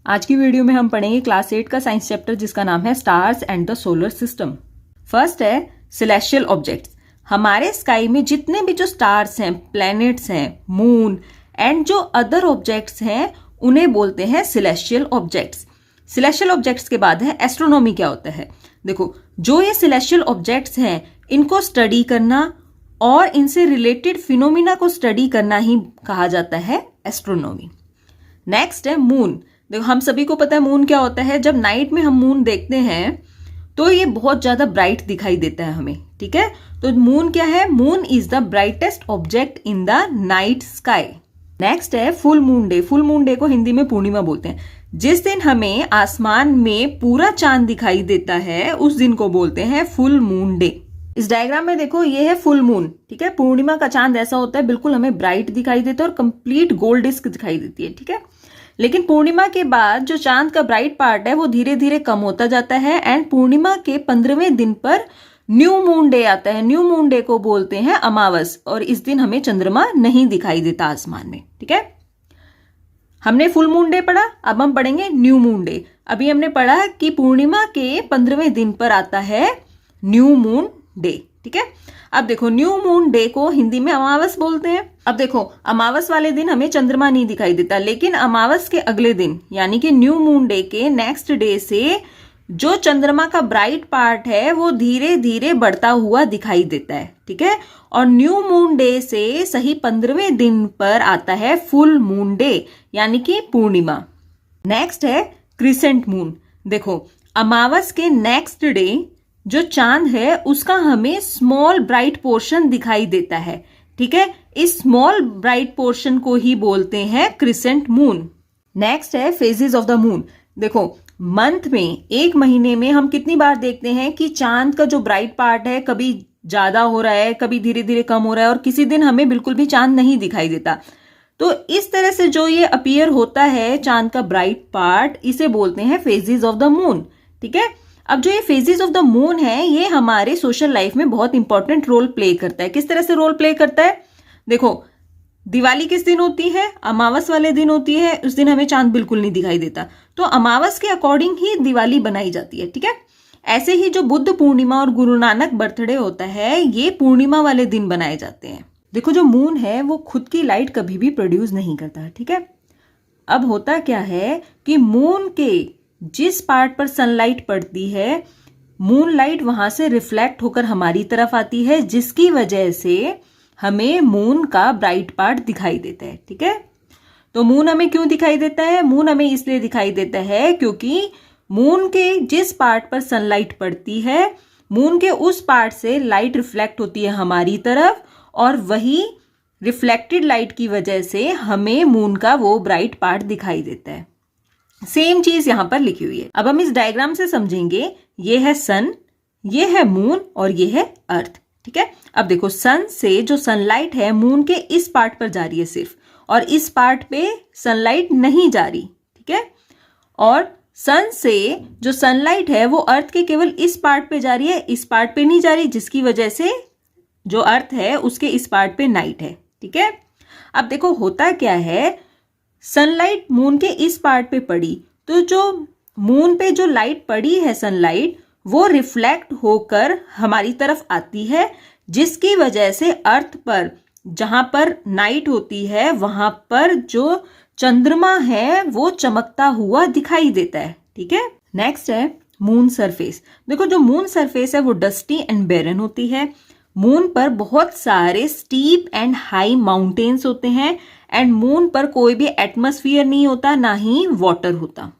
आज की वीडियो में हम पढ़ेंगे क्लास 8 का साइंस चैप्टर जिसका नाम है stars and the solar system. First है सेलेस्टियल ऑब्जेक्ट्स। हमारे स्काई में जितने भी जो स्टार्स हैं, प्लैनेट्स हैं, मून एंड जो अदर ऑब्जेक्ट्स हैं उन्हें बोलते हैं सेलेस्टियल ऑब्जेक्ट्स। सेलेस्टियल ऑब्जेक्ट्स के बाद है एस्ट्रोनॉमी। क्या होता है? देखो, जो ये सेलेस्टियल ऑब्जेक्ट्स हैं इनको स्टडी करना और इनसे रिलेटेड फिनोमिना को स्टडी करना ही कहा जाता है एस्ट्रोनॉमी। नेक्स्ट है मून। देखो, हम सभी को पता है मून क्या होता है। जब नाइट में हम मून देखते हैं तो ये बहुत ज्यादा ब्राइट दिखाई देता है हमें, ठीक है। तो मून क्या है? Moon is the brightest object in the night sky. Next है full moon day. Full moon day को हिंदी में पूर्णिमा बोलते हैं। जिस दिन हमें आसमान में पूरा चांद दिखाई देता है उस दिन को बोलते हैं फुल मून डे। इस डायग्राम में देखो, ये है फुल मून, ठीक है। पूर्णिमा का चांद ऐसा होता है, बिल्कुल हमें ब्राइट दिखाई देता है और कंप्लीट गोल्ड डिस्क दिखाई देती है, ठीक है। लेकिन पूर्णिमा के बाद जो चांद का ब्राइट पार्ट है वो धीरे धीरे कम होता जाता है एंड पूर्णिमा के 15वें दिन पर न्यू मून डे आता है। न्यू मून डे को बोलते हैं अमावस और इस दिन हमें चंद्रमा नहीं दिखाई देता आसमान में, ठीक है। हमने फुल मून डे पढ़ा, अब हम पढ़ेंगे न्यू मून डे। अभी हमने पढ़ा कि पूर्णिमा के 15वें दिन पर आता है न्यू मून डे, ठीक है। अब देखो, न्यू मून डे को हिंदी में अमावस बोलते हैं। अब देखो, अमावस वाले दिन हमें चंद्रमा नहीं दिखाई देता, लेकिन अमावस के अगले दिन यानी कि न्यू मून डे के नेक्स्ट डे से जो चंद्रमा का ब्राइट पार्ट है वो धीरे धीरे बढ़ता हुआ दिखाई देता है, ठीक है। और न्यू मून डे से सही 15वें दिन पर आता है फुल मून डे यानी कि पूर्णिमा। नेक्स्ट है क्रिसेंट मून। देखो, अमावस के नेक्स्ट डे जो चांद है उसका हमें स्मॉल ब्राइट पोर्शन दिखाई देता है, ठीक है। इस स्मॉल ब्राइट पोर्शन को ही बोलते हैं क्रिसेंट मून। नेक्स्ट है फेजेस ऑफ द मून। देखो, मंथ में, एक महीने में हम कितनी बार देखते हैं कि चांद का जो ब्राइट पार्ट है कभी ज्यादा हो रहा है, कभी धीरे धीरे कम हो रहा है और किसी दिन हमें बिल्कुल भी चांद नहीं दिखाई देता। तो इस तरह से जो ये अपीयर होता है चांद का ब्राइट पार्ट, इसे बोलते हैं फेजेस ऑफ द मून, ठीक है। अब जो ये फेजेस ऑफ द मून है ये हमारे सोशल लाइफ में बहुत इंपॉर्टेंट रोल प्ले करता है। किस तरह से रोल प्ले करता है? देखो, दिवाली किस दिन होती है? अमावस वाले दिन होती है। उस दिन हमें चांद बिल्कुल नहीं दिखाई देता, तो अमावस के अकॉर्डिंग ही दिवाली बनाई जाती है, ठीक है। ऐसे ही जो बुद्ध पूर्णिमा और गुरु नानक बर्थडे होता है ये पूर्णिमा वाले दिन बनाए जाते हैं। देखो, जो मून है वो खुद की लाइट कभी भी प्रोड्यूस नहीं करता, ठीक है। अब होता क्या है कि मून के जिस पार्ट पर सनलाइट पड़ती है, मून लाइट वहां से रिफ्लेक्ट होकर हमारी तरफ आती है, जिसकी वजह से हमें मून का ब्राइट पार्ट दिखाई देता है, ठीक है। तो मून हमें क्यों दिखाई देता है? मून हमें इसलिए दिखाई देता है क्योंकि मून के जिस पार्ट पर सनलाइट पड़ती है, मून के उस पार्ट से लाइट रिफ्लेक्ट होती है हमारी तरफ और वही रिफ्लेक्टेड लाइट की वजह से हमें मून का वो ब्राइट पार्ट दिखाई देता है। सेम चीज यहां पर लिखी हुई है। अब हम इस डायग्राम से समझेंगे। ये है सन, ये है मून और ये है अर्थ, ठीक है। अब देखो, सन से जो सनलाइट है मून के इस पार्ट पर जा रही है सिर्फ, और इस पार्ट पे सनलाइट नहीं जा रही, ठीक है। और सन से जो सनलाइट है वो अर्थ के केवल इस पार्ट पे जा रही है, इस पार्ट पे नहीं जा रही, जिसकी वजह से जो अर्थ है उसके इस पार्ट पे नाइट है, ठीक है। अब देखो, होता क्या है, सनलाइट मून के इस पार्ट पे पड़ी तो जो मून पे जो लाइट पड़ी है सनलाइट वो रिफ्लेक्ट होकर हमारी तरफ आती है, जिसकी वजह से अर्थ पर जहां पर नाइट होती है वहां पर जो चंद्रमा है वो चमकता हुआ दिखाई देता है, ठीक है। नेक्स्ट है मून सरफेस। देखो, जो मून सरफेस है वो डस्टी एंड बैरन होती है। मून पर बहुत सारे स्टीप एंड हाई माउंटेन्स होते हैं एंड मून पर कोई भी एटमॉस्फेयर नहीं होता, ना ही वाटर होता।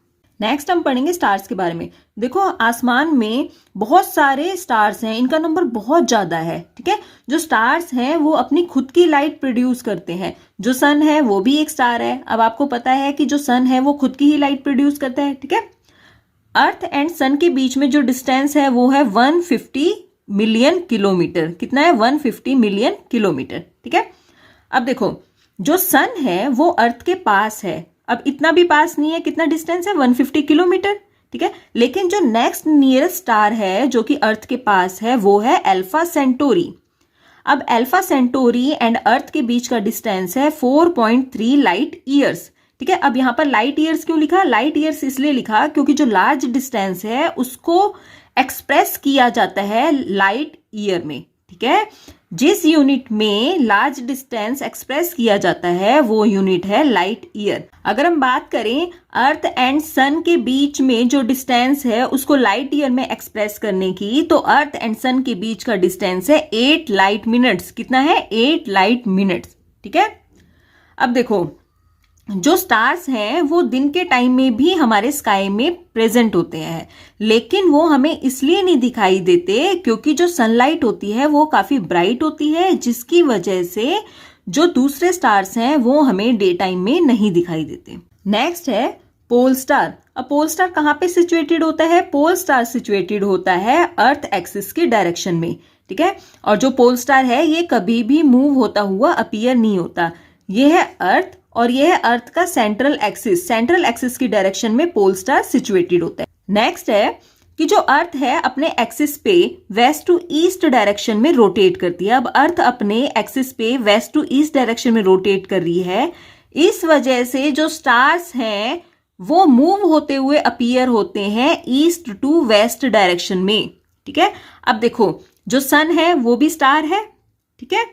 नेक्स्ट हम पढ़ेंगे स्टार्स के बारे में। देखो, आसमान में बहुत सारे स्टार्स हैं, इनका नंबर बहुत ज्यादा है, ठीक है। जो स्टार्स हैं वो अपनी खुद की लाइट प्रोड्यूस करते हैं। जो सन है वो भी एक स्टार है। अब आपको पता है कि जो सन है वो खुद की ही लाइट प्रोड्यूस करता है, ठीक है। अर्थ एंड सन के बीच में जो डिस्टेंस है वो है 150 मिलियन किलोमीटर। कितना है? 150 मिलियन किलोमीटर, ठीक है। अब देखो, जो सन है वो अर्थ के पास है। अब इतना भी पास नहीं है, कितना डिस्टेंस है? 150 किलोमीटर, ठीक है। लेकिन जो नेक्स्ट नियरेस्ट स्टार है जो कि अर्थ के पास है वो है अल्फा सेंटोरी। अब अल्फा सेंटोरी एंड अर्थ के बीच का डिस्टेंस है 4.3 लाइट ईयर्स, ठीक है। अब यहाँ पर लाइट ईयर्स क्यों लिखा? लाइट ईयर्स इसलिए लिखा क्योंकि जो लार्ज डिस्टेंस है उसको एक्सप्रेस किया जाता है लाइट ईयर में, ठीक है। जिस यूनिट में लार्ज डिस्टेंस एक्सप्रेस किया जाता है वो यूनिट है लाइट ईयर। अगर हम बात करें अर्थ एंड सन के बीच में जो डिस्टेंस है उसको लाइट ईयर में एक्सप्रेस करने की, तो अर्थ एंड सन के बीच का डिस्टेंस है 8 लाइट मिनट्स। कितना है? 8 लाइट मिनट्स, ठीक है। अब देखो, जो स्टार्स हैं वो दिन के टाइम में भी हमारे स्काई में प्रेजेंट होते हैं, लेकिन वो हमें इसलिए नहीं दिखाई देते क्योंकि जो सनलाइट होती है वो काफी ब्राइट होती है, जिसकी वजह से जो दूसरे स्टार्स हैं वो हमें डे टाइम में नहीं दिखाई देते। नेक्स्ट है पोल स्टार। अब पोल स्टार कहाँ पे सिचुएटेड होता है? पोल स्टार सिचुएटेड होता है अर्थ एक्सिस की डायरेक्शन में, ठीक है। और जो पोल स्टार है ये कभी भी मूव होता हुआ अपीयर नहीं होता। ये है अर्थ और ये है अर्थ का सेंट्रल एक्सिस की डायरेक्शन में पोल स्टार सिचुएटेड होता है। नेक्स्ट है कि जो अर्थ है अपने एक्सिस पे वेस्ट टू ईस्ट डायरेक्शन में रोटेट करती है। अब अर्थ अपने एक्सिस पे वेस्ट टू ईस्ट डायरेक्शन में रोटेट कर रही है, इस वजह से जो स्टार्स हैं वो मूव होते हुए अपीयर होते हैं ईस्ट टू वेस्ट डायरेक्शन में, ठीक है। अब देखो, जो सन है वो भी स्टार है, ठीक है।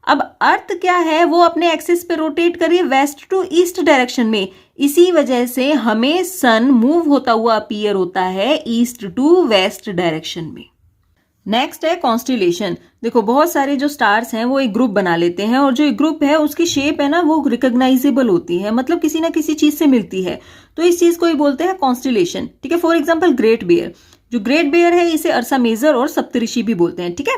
अब अर्थ क्या है? वो अपने एक्सिस पे रोटेट कर रही है वेस्ट टू ईस्ट डायरेक्शन में, इसी वजह से हमें सन मूव होता हुआ अपीयर होता है ईस्ट टू वेस्ट डायरेक्शन में। नेक्स्ट है कॉन्स्टिलेशन। देखो, बहुत सारे जो स्टार्स हैं वो एक ग्रुप बना लेते हैं और जो एक ग्रुप है उसकी शेप है ना वो रिकॉग्नाइजेबल होती है, मतलब किसी ना किसी चीज से मिलती है, तो इस चीज को ही बोलते हैं कॉन्स्टिलेशन, ठीक है। फॉर एग्जाम्पल ग्रेट बेयर, जो ग्रेट बेयर है इसे अर्सा मेजर और सप्तऋषि भी बोलते हैं, ठीक है।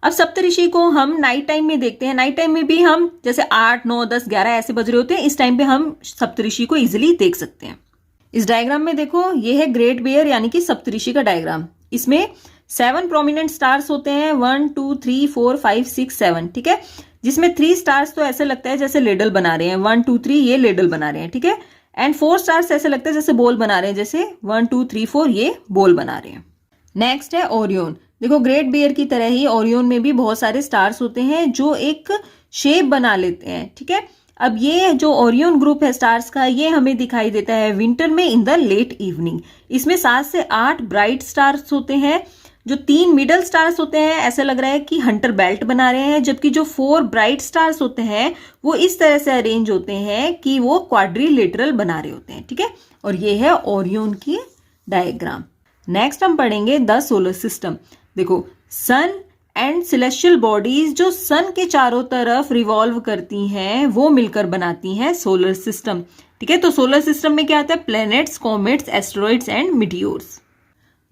अब सप्तऋषि को हम नाइट टाइम में देखते हैं, नाइट टाइम में भी हम जैसे 8, 9, 10, 11 ऐसे बज रहे होते हैं, इस टाइम पे हम सप्तऋषि को इजिली देख सकते हैं। इस डायग्राम में देखो, ये है ग्रेट बेयर यानी कि सप्तऋषि का डायग्राम। इसमें 7 प्रोमिनेंट स्टार्स होते हैं, 1, 2, 3, 4, 5, 6, 7, ठीक है। जिसमें 3 स्टार्स तो ऐसे लगता है जैसे लेडल बना रहे हैं, 1, 2, 3 ये लेडल बना रहे हैं, ठीक है। एंड 4 स्टार्स ऐसे लगता है जैसे बॉल बना रहे हैं, जैसे 1, 2, 3, 4 ये बॉल बना रहे हैं। नेक्स्ट है ओरियन। देखो, ग्रेट बेयर की तरह ही ओरियन में भी बहुत सारे स्टार्स होते हैं जो एक शेप बना लेते हैं, ठीक है। अब ये जो ओरियन ग्रुप है स्टार्स का, ये हमें दिखाई देता है विंटर में इन द लेट इवनिंग। इसमें 7 से 8 ब्राइट स्टार्स होते हैं, जो 3 मिडल स्टार्स होते हैं ऐसा लग रहा है कि हंटर बेल्ट बना रहे हैं, जबकि जो 4 ब्राइट स्टार्स होते हैं वो इस तरह से अरेंज होते हैं कि वो क्वाड्रिलेटरल बना रहे होते हैं, ठीक है। और ये है ओरियन की डायग्राम। नेक्स्ट हम पढ़ेंगे द सोलर सिस्टम। देखो, सन एंड सेलेस्टियल बॉडीज जो सन के चारों तरफ रिवॉल्व करती हैं वो मिलकर बनाती हैं सोलर सिस्टम, ठीक है। तो सोलर सिस्टम में क्या आता है? Planets, comets, asteroids and meteors.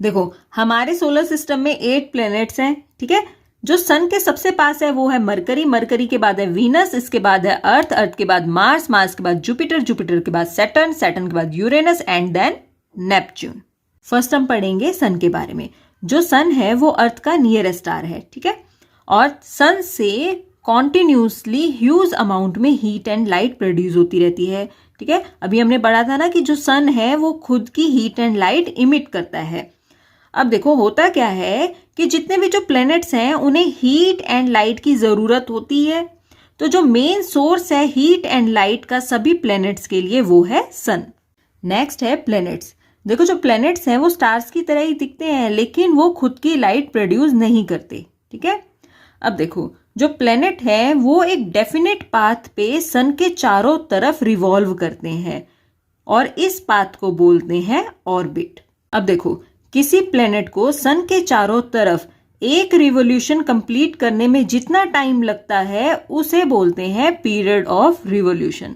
देखो, हमारे सोलर सिस्टम में 8 प्लैनेट्स हैं, ठीक है। जो सन के सबसे पास है वो है मरकरी, मरकरी के बाद है वीनस, इसके बाद है अर्थ, अर्थ के बाद मार्स, मार्स के बाद जुपिटर, जुपिटर के बाद सैटर्न, सैटर्न के बाद Uranus and then Neptune. First हम पढ़ेंगे सन के बारे में। जो सन है वो अर्थ का नियरेस्ट स्टार है, ठीक है। और सन से कॉन्टिन्यूसली ह्यूज अमाउंट में हीट एंड लाइट प्रोड्यूस होती रहती है, ठीक है। अभी हमने पढ़ा था ना कि जो सन है वो खुद की हीट एंड लाइट इमिट करता है। अब देखो, होता क्या है कि जितने भी जो प्लैनेट्स हैं उन्हें हीट एंड लाइट की जरूरत होती है, तो जो मेन सोर्स है हीट एंड लाइट का सभी प्लैनेट्स के लिए वो है सन। नेक्स्ट है प्लैनेट्स। देखो, जो प्लैनेट्स हैं वो स्टार्स की तरह ही दिखते हैं, लेकिन वो खुद की लाइट प्रोड्यूस नहीं करते, ठीक है। अब देखो, जो प्लैनेट है वो एक डेफिनेट पाथ पे सन के चारों तरफ रिवॉल्व करते हैं और इस पाथ को बोलते हैं ऑर्बिट। अब देखो, किसी प्लैनेट को सन के चारों तरफ एक रिवॉल्यूशन कंप्लीट करने में जितना टाइम लगता है उसे बोलते हैं पीरियड ऑफ रिवॉल्यूशन।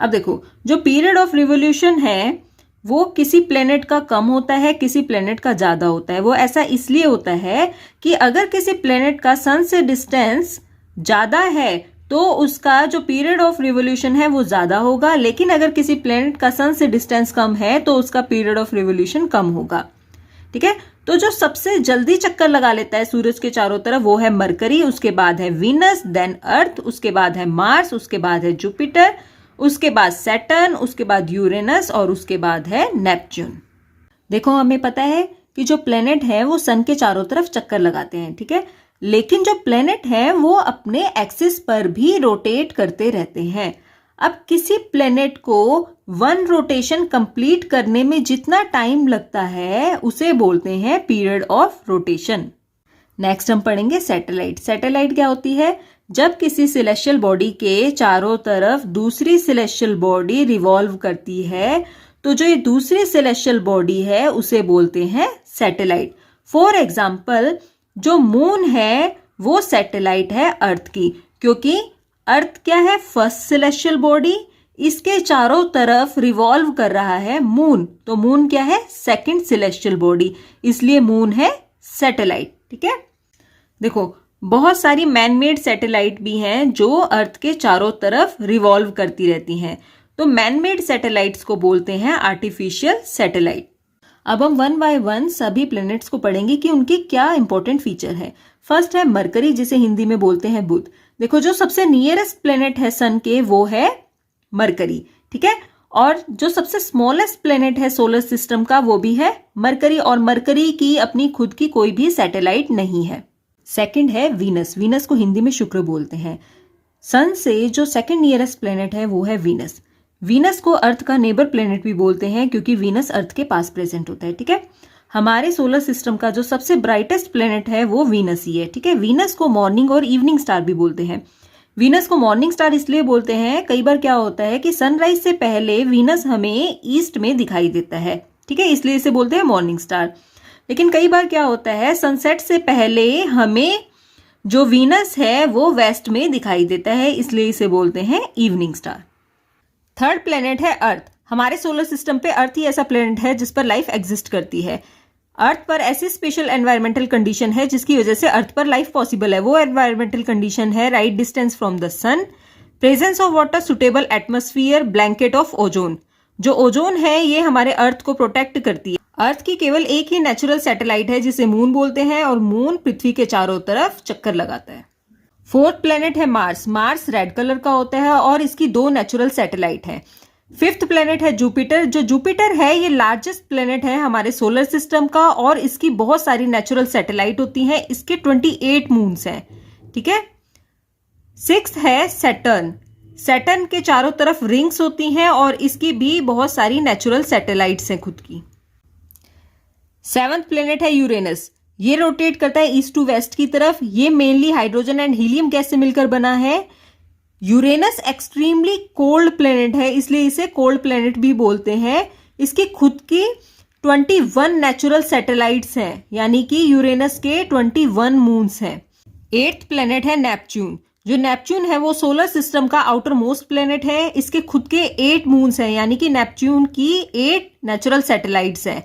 अब देखो, जो पीरियड ऑफ रिवॉल्यूशन है वो किसी प्लेनेट का कम होता है, किसी प्लेनेट का ज्यादा होता है। वो ऐसा इसलिए होता है कि अगर किसी प्लेनेट का सन से डिस्टेंस ज्यादा है तो उसका जो पीरियड ऑफ रिवॉल्यूशन है वो ज्यादा होगा, लेकिन अगर किसी प्लेनेट का सन से डिस्टेंस कम है तो उसका पीरियड ऑफ रिवॉल्यूशन कम होगा, ठीक है। तो जो सबसे जल्दी चक्कर लगा लेता है सूरज के चारों तरफ वो है मरकरी, उसके बाद है वीनस, देन अर्थ, उसके बाद है मार्स, उसके बाद है जुपिटर, उसके बाद सैटर्न, उसके बाद यूरेनस और उसके बाद है नेपच्यून। देखो, हमें पता है कि जो प्लेनेट है वो सन के चारों तरफ चक्कर लगाते हैं, ठीक है। लेकिन जो प्लेनेट है वो अपने एक्सिस पर भी रोटेट करते रहते हैं। अब किसी प्लेनेट को वन रोटेशन कंप्लीट करने में जितना टाइम लगता है उसे बोलते हैं पीरियड ऑफ रोटेशन। नेक्स्ट हम पढ़ेंगे सैटेलाइट। सैटेलाइट क्या होती है? जब किसी सेलेस्टियल बॉडी के चारों तरफ दूसरी सेलेस्टियल बॉडी रिवॉल्व करती है तो जो ये दूसरी सेलेस्टियल बॉडी है उसे बोलते हैं सैटेलाइट। फॉर एग्जाम्पल, जो मून है वो सैटेलाइट है अर्थ की, क्योंकि अर्थ क्या है? फर्स्ट सेलेस्टियल बॉडी, इसके चारों तरफ रिवॉल्व कर रहा है मून, तो मून क्या है? सेकंड सेलेस्टियल बॉडी, इसलिए मून है सैटेलाइट। ठीक है, देखो बहुत सारी मैनमेड सैटेलाइट भी हैं जो अर्थ के चारों तरफ रिवॉल्व करती रहती हैं, तो मैनमेड सैटेलाइट्स को बोलते हैं आर्टिफिशियल सैटेलाइट। अब हम वन बाय वन सभी प्लैनेट्स को पढ़ेंगे कि उनकी क्या इंपॉर्टेंट फीचर है। फर्स्ट है मरकरी, जिसे हिंदी में बोलते हैं बुध। देखो जो सबसे नियरेस्ट प्लैनेट है सन के वो है मरकरी, ठीक है, और जो सबसे स्मॉलेस्ट प्लैनेट है सोलर सिस्टम का वो भी है मरकरी, और मरकरी की अपनी खुद की कोई भी सैटेलाइट नहीं है। सेकंड है वीनस। वीनस को हिंदी में शुक्र बोलते हैं। सन से जो सेकंड नियरेस्ट प्लैनेट है वो है वीनस। वीनस को अर्थ का नेबर प्लैनेट भी बोलते हैं क्योंकि वीनस अर्थ के पास प्रेजेंट होता है। ठीक है, हमारे सोलर सिस्टम का जो सबसे ब्राइटेस्ट प्लैनेट है वो वीनस ही है। ठीक है, वीनस को मॉर्निंग और इवनिंग स्टार भी बोलते हैं। वीनस को मॉर्निंग स्टार इसलिए बोलते हैं, कई बार क्या होता है कि सनराइज से पहले वीनस हमें ईस्ट में दिखाई देता है, ठीक है, इसलिए इसे बोलते हैं मॉर्निंग स्टार। लेकिन कई बार क्या होता है सनसेट से पहले हमें जो वीनस है वो वेस्ट में दिखाई देता है, इसलिए इसे बोलते हैं इवनिंग स्टार। थर्ड प्लेनेट है अर्थ। हमारे सोलर सिस्टम पे अर्थ ही ऐसा प्लेनेट है जिस पर लाइफ एग्जिस्ट करती है। अर्थ पर ऐसी स्पेशल एनवायरमेंटल कंडीशन है जिसकी वजह से अर्थ पर लाइफ पॉसिबल है। वो एनवायरमेंटल कंडीशन है right distance from the sun, presence of water, suitable atmosphere, blanket of ozone. जो ओजोन है ये हमारे अर्थ को प्रोटेक्ट करती है। अर्थ की केवल एक ही नेचुरल सैटेलाइट है जिसे मून बोलते हैं, और मून पृथ्वी के चारों तरफ चक्कर लगाता है। फोर्थ प्लेनेट है मार्स। मार्स रेड कलर का होता है और इसकी 2 नेचुरल सैटेलाइट है। फिफ्थ प्लेनेट है जुपिटर। जो जुपिटर है ये लार्जेस्ट प्लेनेट है हमारे सोलर सिस्टम का, और इसकी बहुत सारी नेचुरल सैटेलाइट होती हैं। इसके 28 मून्स हैं। ठीक है, सिक्स्थ है सैटर्न। सैटर्न के चारों तरफ रिंग्स होती हैं और इसकी भी बहुत सारी नेचुरल सैटेलाइट्स हैं खुद की। सेवंथ प्लेनेट है यूरेनस। ये रोटेट करता है ईस्ट टू वेस्ट की तरफ। ये mainly hydrogen and helium gas से मिलकर बना है। यूरेनस एक्सट्रीमली कोल्ड प्लेनेट है, इसलिए इसे कोल्ड प्लेनेट भी बोलते हैं। इसकी खुद की 21 नेचुरल सैटेलाइट्स हैं, यानी कि यूरेनस के 21 मून्स हैं। एट्थ प्लेनेट है नेपच्यून। जो नेपच्यून है वो सोलर सिस्टम का आउटर मोस्ट प्लेनेट है। इसके खुद के 8 मून्स हैं, यानी कि नेपच्यून की 8 नेचुरल सैटेलाइट्स हैं।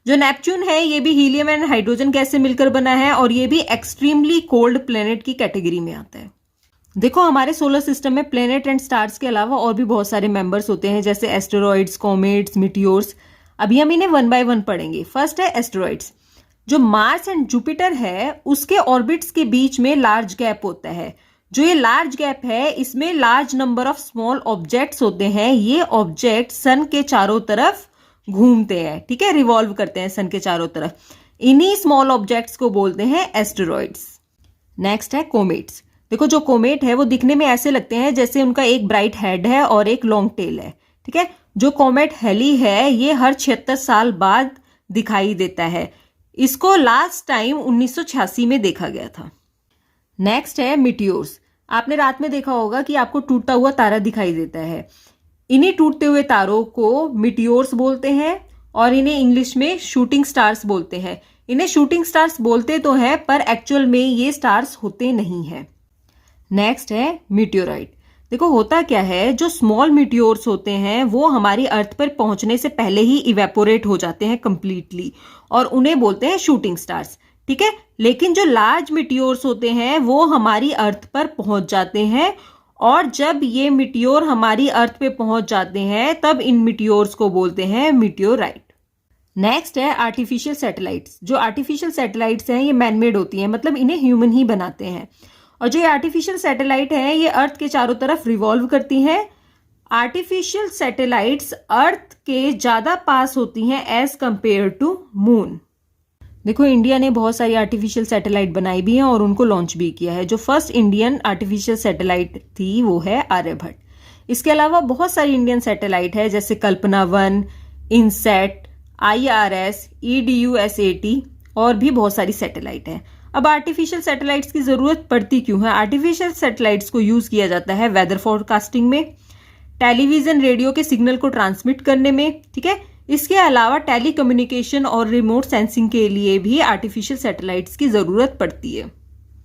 जो नेपच्यून है ये भी हीलियम एंड हाइड्रोजन गैस से मिलकर बना है, और ये भी एक्सट्रीमली कोल्ड प्लेनेट की कैटेगरी में आता है। देखो हमारे सोलर सिस्टम में प्लेनेट एंड स्टार्स के अलावा और भी बहुत सारे मेंबर्स होते हैं, जैसे एस्टेरॉइड्स, कॉमेट्स, मीटियोर्स। अभी हम इन्हें वन बाय वन पढ़ेंगे। फर्स्ट है एस्टेरॉइड्स। जो मार्स एंड जुपिटर है उसके ऑर्बिट्स के बीच में लार्ज गैप होता है। जो ये लार्ज गैप है इसमें large number of small objects होते हैं। ये ऑब्जेक्ट सन के चारों तरफ घूमते हैं, ठीक है, रिवॉल्व करते हैं सन के चारों तरफ। इन्हीं स्मॉल ऑब्जेक्ट्स को बोलते हैं एस्टेरॉइड्स। नेक्स्ट है कोमेट्स। देखो जो कोमेट है वो दिखने में ऐसे लगते हैं जैसे उनका एक ब्राइट हेड है और एक लॉन्ग टेल है। ठीक है, जो कोमेट हेली है ये हर 76 साल बाद दिखाई देता है। इसको लास्ट टाइम 1986 में देखा गया था। नेक्स्ट है मीटियोर्स। आपने रात में देखा होगा कि आपको टूटता हुआ तारा दिखाई देता है। इन्हीं टूटते हुए तारों को मीटियोर्स बोलते हैं, और इन्हें इंग्लिश में शूटिंग स्टार्स बोलते हैं। इन्हें शूटिंग स्टार्स बोलते तो हैं पर एक्चुअल में ये स्टार्स होते नहीं हैं। नेक्स्ट है मीटियोराइट। देखो होता क्या है, जो स्मॉल मीटियोर्स होते हैं वो हमारी अर्थ पर पहुंचने से पहले ही इवेपोरेट हो जाते हैं कंप्लीटली, और उन्हें बोलते हैं शूटिंग स्टार्स। ठीक है, लेकिन जो लार्ज मीटियोर्स होते हैं वो हमारी अर्थ पर पहुंच जाते हैं, और जब ये मीटियोर हमारी अर्थ पे पहुंच जाते हैं तब इन मीटियोर्स को बोलते हैं मीटियोराइट। नेक्स्ट है आर्टिफिशियल सैटेलाइट्स। जो आर्टिफिशियल सैटेलाइट्स हैं ये मैनमेड होती हैं, मतलब इन्हें ह्यूमन ही बनाते हैं। और जो ये आर्टिफिशियल सैटेलाइट हैं ये अर्थ के चारों तरफ रिवॉल्व करती हैं। आर्टिफिशियल सैटेलाइट्स अर्थ के ज्यादा पास होती हैं एज कंपेयर टू मून। देखो इंडिया ने बहुत सारी आर्टिफिशियल सैटेलाइट बनाई भी हैं और उनको लॉन्च भी किया है। जो फर्स्ट इंडियन आर्टिफिशियल सैटेलाइट थी वो है आर्यभट्ट। इसके अलावा बहुत सारी इंडियन सैटेलाइट है, जैसे कल्पना 1, इनसेट, IRS, EDUSAT और भी बहुत सारी सैटेलाइट है। अब आर्टिफिशियल सैटेलाइट्स की जरूरत पड़ती क्यों है? आर्टिफिशियल सैटेलाइट्स को यूज किया जाता है वेदर फोरकास्टिंग में, टेलीविजन रेडियो के सिग्नल को ट्रांसमिट करने में, ठीक है। इसके अलावा टेली कम्युनिकेशन और रिमोट सेंसिंग के लिए भी आर्टिफिशियल सैटेलाइट्स की जरूरत पड़ती है।